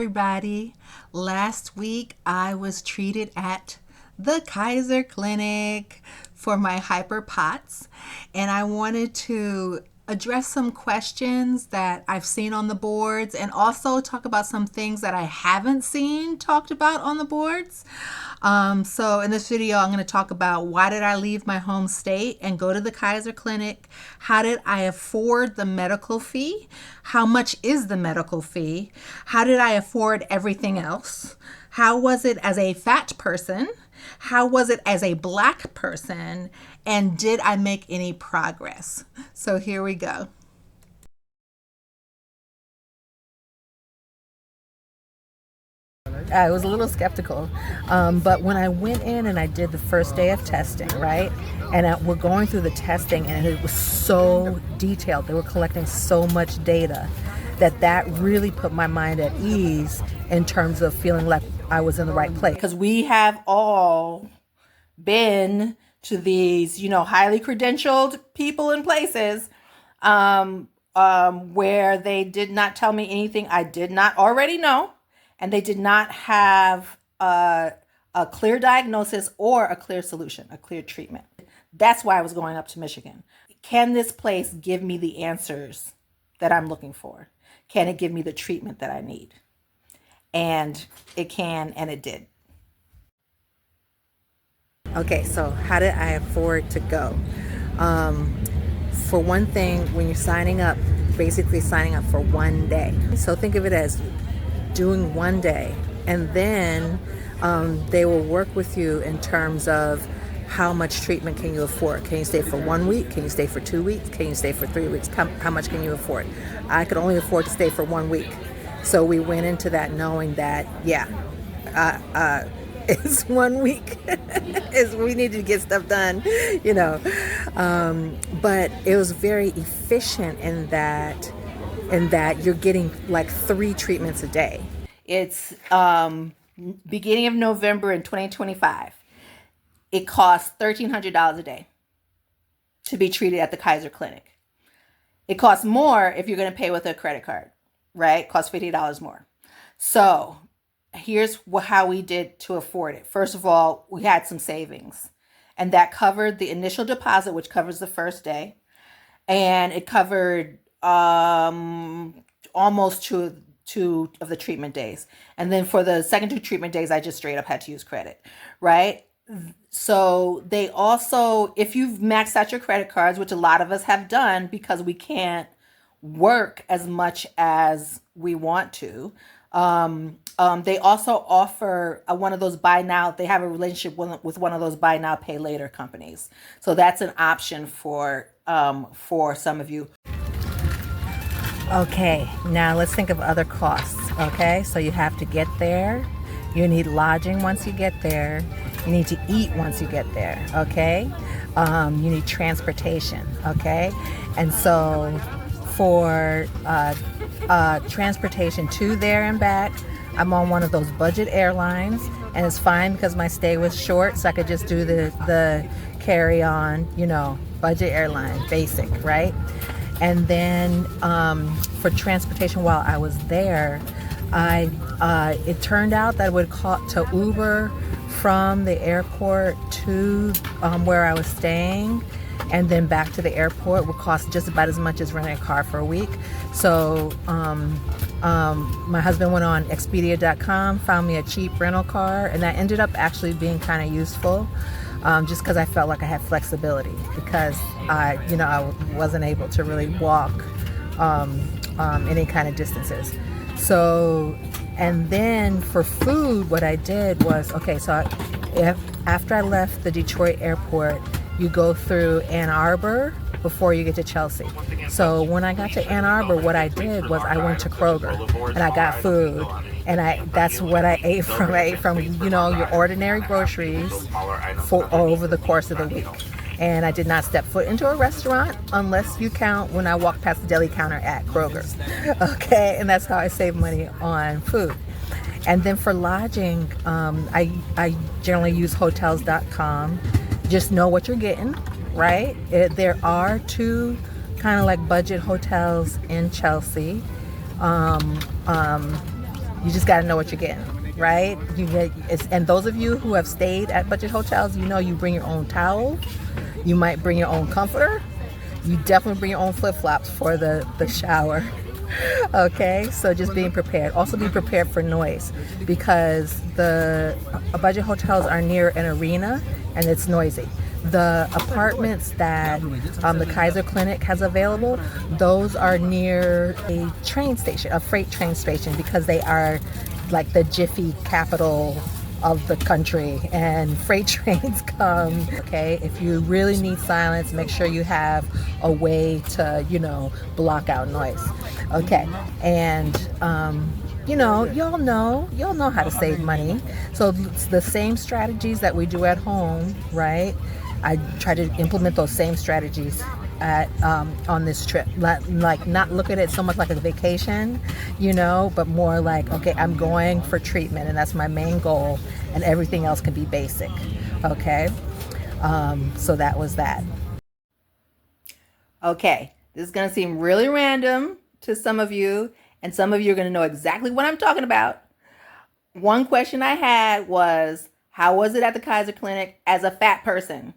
Everybody, last week I was treated at the Keiser Clinic for my hyperpots, and I wanted to address some questions that I've seen on the boards and also talk about some things that I haven't seen talked about on the boards. So in this video, I'm going to talk about why did I leave my home state and go to the Keiser Clinic? How did I afford the medical fee? How much is the medical fee? How did I afford everything else? How was it as a fat person? How was it as a Black person? And did I make any progress? So here we go. I was a little skeptical, but when I went in and I did the first day of testing, right, and we're going through the testing, and it was so detailed. They were collecting so much data that really put my mind at ease in terms of feeling like I was in the right place. Because we have all been to these, highly credentialed people and places where they did not tell me anything I did not already know. And they did not have a clear diagnosis or a clear solution, a clear treatment. That's why I was going up to Michigan. Can this place give me the answers that I'm looking for? Can it give me the treatment that I need? And it can, and it did. Okay, so how did I afford to go? For one thing, when you're signing up, basically signing up for one day. So think of it as doing one day, and then they will work with you in terms of how much treatment can you afford. Can you stay for 1 week? Can you stay for 2 weeks? Can you stay for 3 weeks? How much can you afford? I could only afford to stay for 1 week. So we went into that knowing that, it's 1 week. We need to get stuff done, But it was very efficient in that you're getting like 3 treatments a day. It's beginning of November in 2025. It costs $1,300 a day to be treated at the Keiser Clinic. It costs more if you're going to pay with a credit card, right? It costs $50 more. So here's how we did to afford it. First of all, we had some savings, and that covered the initial deposit, which covers the first day, and it covered almost two of the treatment days. And then for the second 2 treatment days, I just straight up had to use credit, right? So they also, if you've maxed out your credit cards, which a lot of us have done because we can't work as much as we want to, they also offer one of those buy now. They have a relationship with one of those buy now, pay later companies. So that's an option for some of you. Okay, now let's think of other costs. Okay, so you have to get there. You need lodging once you get there. You need to eat once you get there. Okay, you need transportation. Okay, and so for transportation to there and back, I'm on one of those budget airlines, and it's fine because my stay was short, so I could just do the carry-on, budget airline, basic, right? And then for transportation while I was there, it turned out that it would cost to Uber from the airport to where I was staying and then back to the airport would cost just about as much as renting a car for a week. So my husband went on Expedia.com, found me a cheap rental car, and that ended up actually being kind of useful. Just because I felt like I had flexibility because I wasn't able to really walk any kind of distances. So, and then for food, what I did was, after I left the Detroit airport, you go through Ann Arbor before you get to Chelsea. So when I got to Ann Arbor, what I did was I went to Kroger and I got food. And that's what I ate from. I ate from, your ordinary groceries for over the course of the week. And I did not step foot into a restaurant unless you count when I walked past the deli counter at Kroger. Okay, and that's how I save money on food. And then for lodging, I generally use hotels.com. Just know what you're getting, right? There are 2 kind of like budget hotels in Chelsea. You just got to know what you're getting, right? And those of you who have stayed at budget hotels, you know you bring your own towel. You might bring your own comforter. You definitely bring your own flip-flops for the shower. Okay, so just being prepared. Also be prepared for noise, because the budget hotels are near an arena and it's noisy. The apartments that the Keiser Clinic has available, those are near a train station, a freight train station, because they are like the jiffy capital of the country, and freight trains come. Okay, if you really need silence, make sure you have a way to, block out noise. Okay, and y'all know how to save money. So it's the same strategies that we do at home, right? I try to implement those same strategies on this trip. Like not look at it so much like a vacation, but more like, okay, I'm going for treatment and that's my main goal, and everything else can be basic. Okay, so that was that. Okay, this is gonna seem really random to some of you, and some of you are gonna know exactly what I'm talking about. One question I had was, how was it at the Keiser Clinic as a fat person?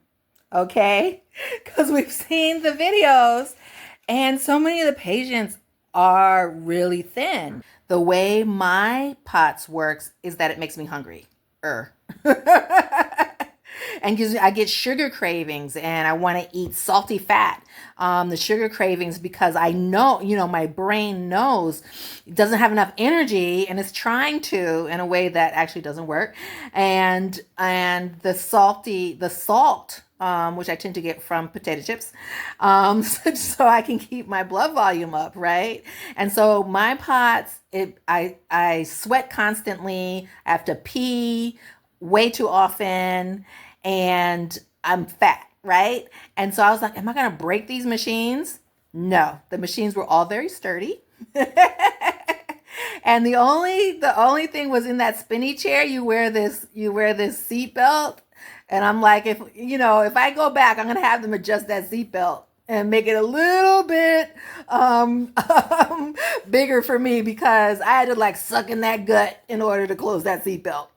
Okay, because we've seen the videos and so many of the patients are really thin. The way my POTS works is that it makes me hungry. And I get sugar cravings and I want to eat salty fat. The sugar cravings, because I know, my brain knows it doesn't have enough energy and it's trying to in a way that actually doesn't work. And the salt, which I tend to get from potato chips, so I can keep my blood volume up, right? And so my POTS, I sweat constantly. I have to pee way too often, and I'm fat, right? And so I was like, am I gonna break these machines? No, the machines were all very sturdy. And the only thing was, in that spinny chair, you wear this seat belt. And I'm like, if I go back, I'm gonna have them adjust that seat belt and make it a little bit bigger for me, because I had to suck in that gut in order to close that seat belt.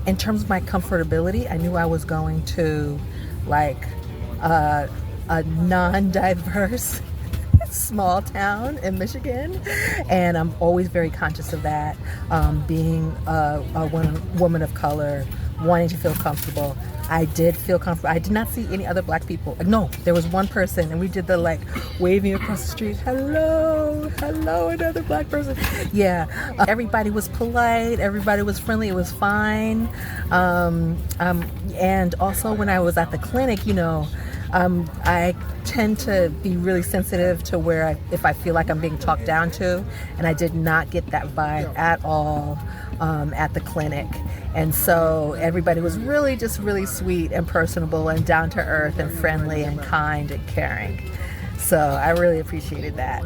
In terms of my comfortability, I knew I was going to a non-diverse small town in Michigan, and I'm always very conscious of that. Being a woman of color, wanting to feel comfortable. I did feel comfortable. I did not see any other black people. No, there was one person, and we did the waving across the street. Hello, another black person. Yeah, everybody was polite. Everybody was friendly. It was fine. And also when I was at the clinic, I tend to be really sensitive to where if I feel like I'm being talked down to, and I did not get that vibe at all at the clinic. And so everybody was really sweet and personable and down to earth and friendly and kind and caring. So I really appreciated that.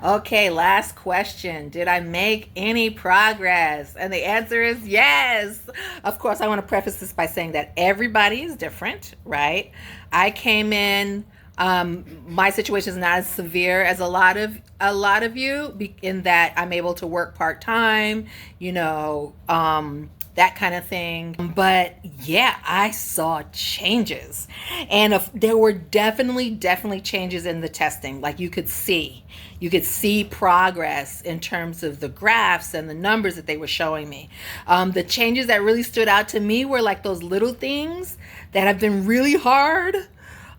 Okay, last question. Did I make any progress? And the answer is yes. Of course, I want to preface this by saying that everybody is different, right? I came in, my situation is not as severe as a lot of you, in that I'm able to work part-time, that kind of thing. But yeah, I saw changes, and there were definitely changes in the testing. You could see progress in terms of the graphs and the numbers that they were showing me. The changes that really stood out to me were those little things that have been really hard,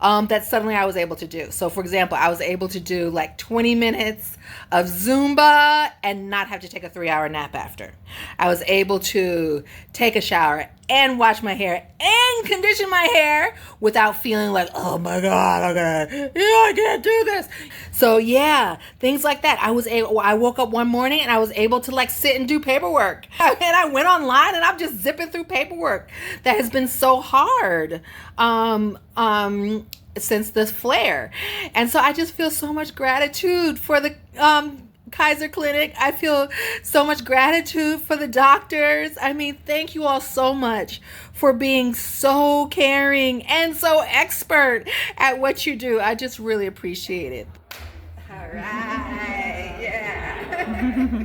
that suddenly I was able to do. So for example, I was able to do 20 minutes of Zumba and not have to take a 3-hour nap after. I was able to take a shower and wash my hair and condition my hair without feeling oh my God, I can't do this. So yeah, things like that. I woke up one morning and I was able to sit and do paperwork. And I went online and I'm just zipping through paperwork that has been so hard since this flare. And so I just feel so much gratitude for the Keiser Clinic. I feel so much gratitude for the doctors. I mean, thank you all so much for being so caring and so expert at what you do. I just really appreciate it. All right. Yeah.